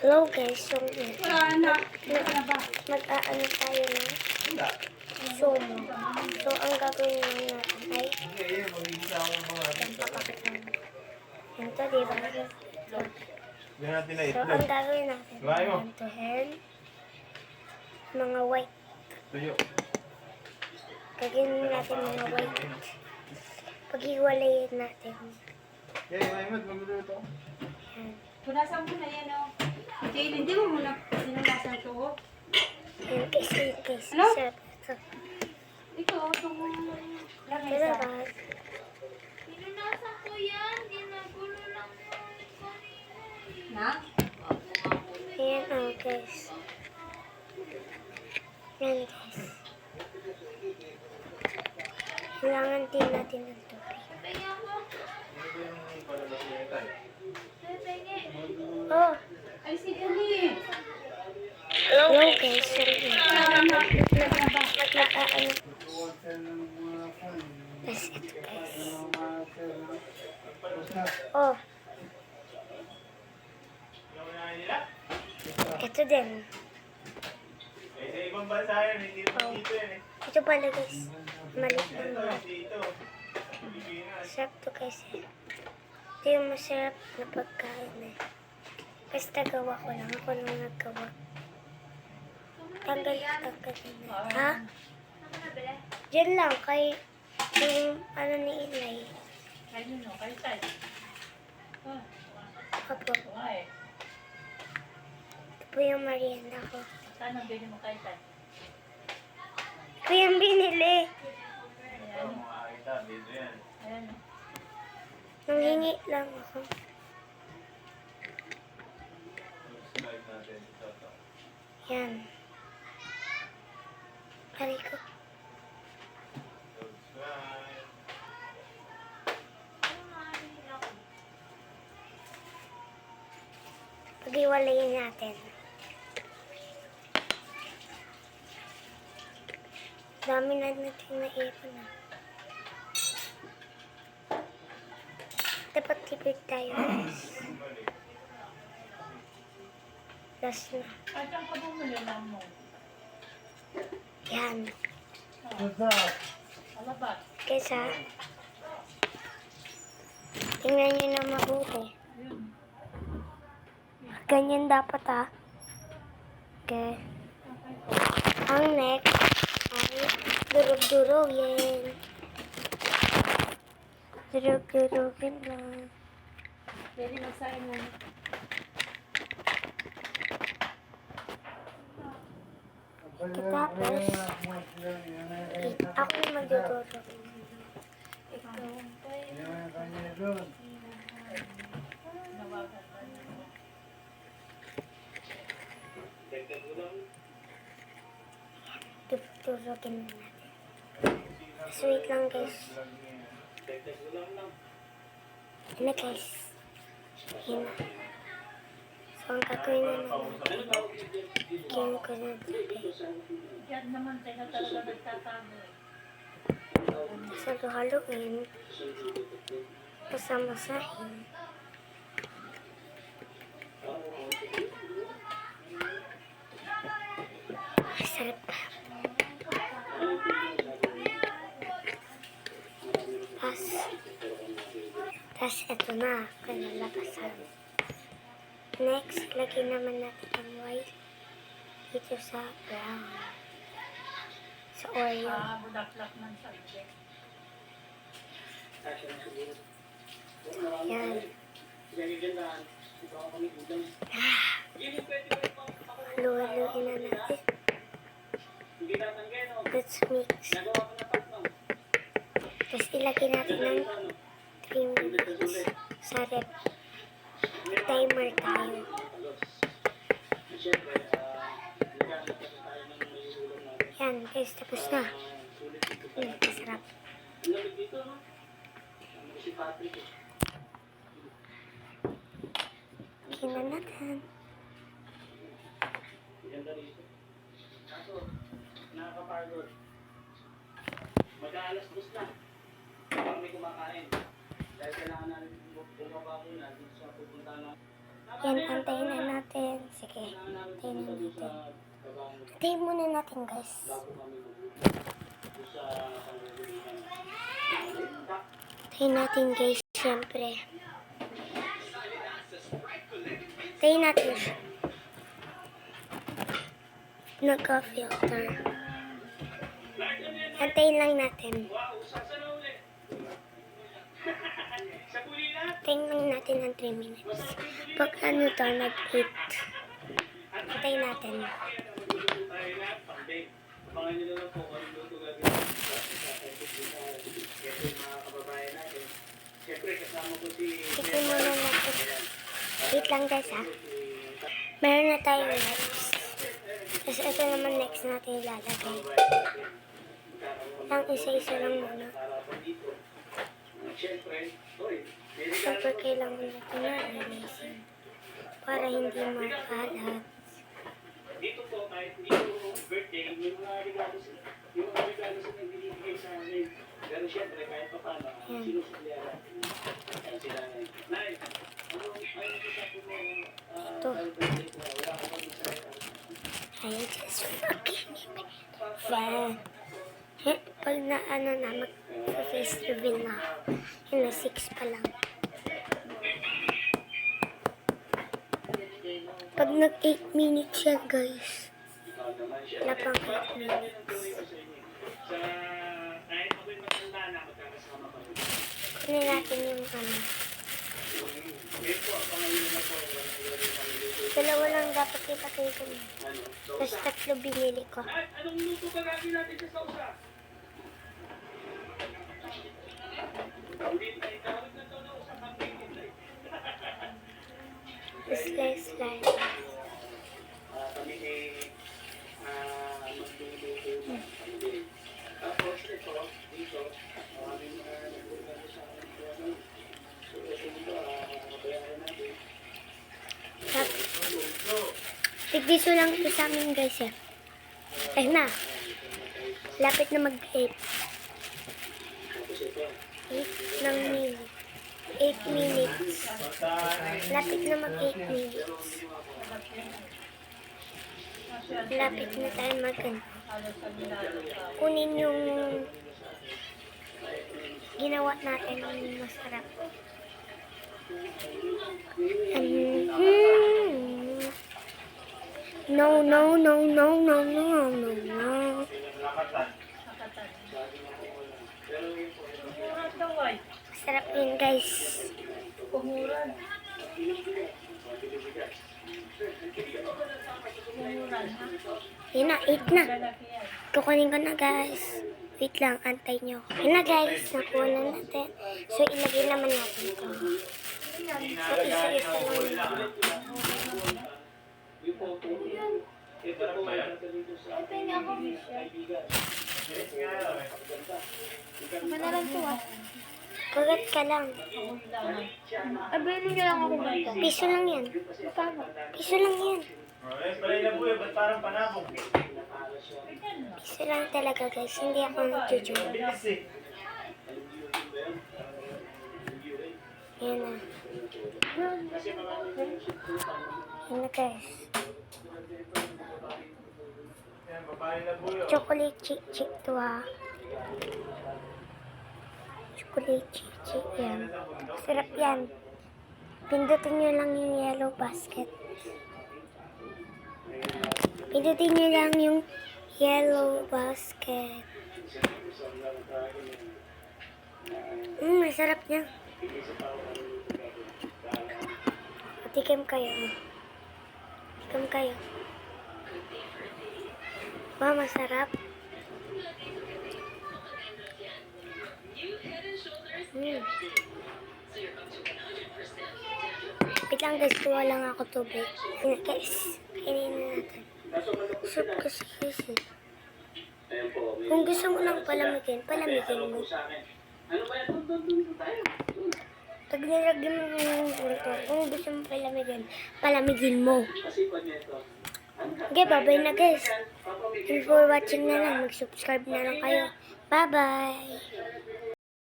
Hello guys, so Wala na. Wala ba? mag-aano tayo ng sumo. So ang gagawin natin ay ito, diba? So ang gagawin natin ay gantuhin mga white. Gagawin natin mga white. Pag-iwalayin natin. Yan. Punasan mo na yan, oh. Jane, hindi mo muna sinunasan to, oh. Yan, kasi. Ano? Ito. Ito, itong lagay Diba sa... ba? Pinunasan ko yan. Ginagulo lang mo ulit kanina eh. Na? Ayan, oh guys. Yan guys. Kailangan din natin ng tubig. Pepenge ako. Pepenge. Oh! Ay, si Eli. Hello guys. Wala na. Wala na ba? Mag-aano. Tapos ito guys. Oh! Ito din. Sa ibang bansa yan, hindi naman dito yan eh. Ito pala guys. Maliit lang ba? Dito, Pilipinas. Sarap to guys eh. Ito yung masarap na pagkain eh. Basta gawa ko lang. Ako lang naggawa. Tanggal na. Ha? Saan ka nabili? Diyan lang kay yung ano ni Ilay. Kayo no, kayo tayo. Oh, Apo. why? Ito po yung merienda ko. Saan ang bili mo kayo tayo? Ito yung binili. Ayan. Makakita, dito yan. Ayan, oh. Nanghingi lang ako. Slide natin. Ito. Yan. Pari ko. Subscribe. Ano nga, hindi ako. Pag-iwalayin natin. Dami na natin naipon na. Dapat tipid tayo guys. Last na. Ay, saan ka bumili lang mo? Yan. Alabat. Kesa, tingnan nyo na mabuti. Ayun. Ganyan dapat Okay. Ang next ay durog-durogin. Durog-durogin lang. Pwede magsain mo. Tapos, ako yung magdudurog. Durogin na natin. Sweet lang guys. Ano guys? Yan na. So, ang gagawin na natin. Kaya ko na tubig. Yan naman tayo na talaga nagtatago eh. Tapos haluin. Pasamasahin. Sarap. Tapos ito na. Kanalabasan. Next, lagyan naman natin ang white dito sa brown. Sa Oreo. Budak-lak man sa ite. Yan. Haluin na natin. Let's mix. Tapos ilagay natin ng 3 minutes sa rep. Timer tayo. Yan guys, tapos na. Masarap. Kina natin. Nakakapagod. Mag-aalas 2 na. Kami kumakain. Dahil kailangan namin bumaba muna dito sa pupunta na. Yan, antayin na natin. Sige, antayin na natin. Antayin muna natin, guys. Antayin natin, guys, syempre. Antayin natin siya. Nagka-filter. Antayin lang natin. Antayin lang natin ng 3 minutes. Pag ano to, nag-8. Antayin natin. Tignan muna natin. Wait lang guys ha. Meron na tayong next. Tapos ito naman next natin ilalagay. Ang isa-isa lang muna. Siyempre kailangan natin na releasing para hindi makalat. Dito po, kahit hindi po birthday, yung mga regalo sa nagbibigay sa amin. Pero syempre, kahit pa paano, sinusundihan natin. Kaya sila ngayon. Nay, ano sabi mo? Ito. I just fucking fan. Pag na ano na, mag-face reveal na ako. Yun na, 6 pa lang. Pag nag-8 minutes yan, guys. Wala pang 8 minutes. Kunin natin yung ano. Dalawa lang dapat ipatay ko niya. Tapos 3 binili ko. Anong luto ka gagawin natin sa sausa? Slice. Kami ay magluluto. Tapos ito, dito, aming nagulalo sa amin. So, ito mabayaran natin. Tigbiso lang ito sa amin guys eh. Eh na. Lapit na mag-8. 8 ng minute. 8 minutes. Lapit na mag-8 minutes. Lapit na tayo mag-ano. Kunin yung ginawa natin masarap. No. Masarap yun guys. Yun na, 8 na. Kukunin ko na guys. Wait lang, antay nyo. Yun na guys, nakuha na natin. So ilagay naman natin ito. So isa-isa lang. Manaran to ah. Kugat ka lang. Abili niyo lang ako dito. Piso lang yan. Paano? Piso lang yan. Palay na po yun, ba't parang panabong? Piso lang talaga guys. Hindi ako nag-joke. Bilis eh. Yan na. Yan na guys. Yan, papalay na po yun. Chocolate chick to ha. Chocolate chick yan. Sarap yan. Pindutin nyo lang yung yellow basket. Pindutin nyo lang yung yellow basket. Masarap niya. Tikim kayo. Tikim kayo. Ba, masarap. Wait lang guys, tuwa lang ako tubig. Guys, kainin na natin. Soup kasi guys eh. Kung gusto mo lang palamigin mo. Pag nilagyan mo yung bulto, kung gusto mo palamigin mo. Okay, bye-bye na guys. Thanks for watching na lang. Mag-subscribe na lang kayo. Bye-bye!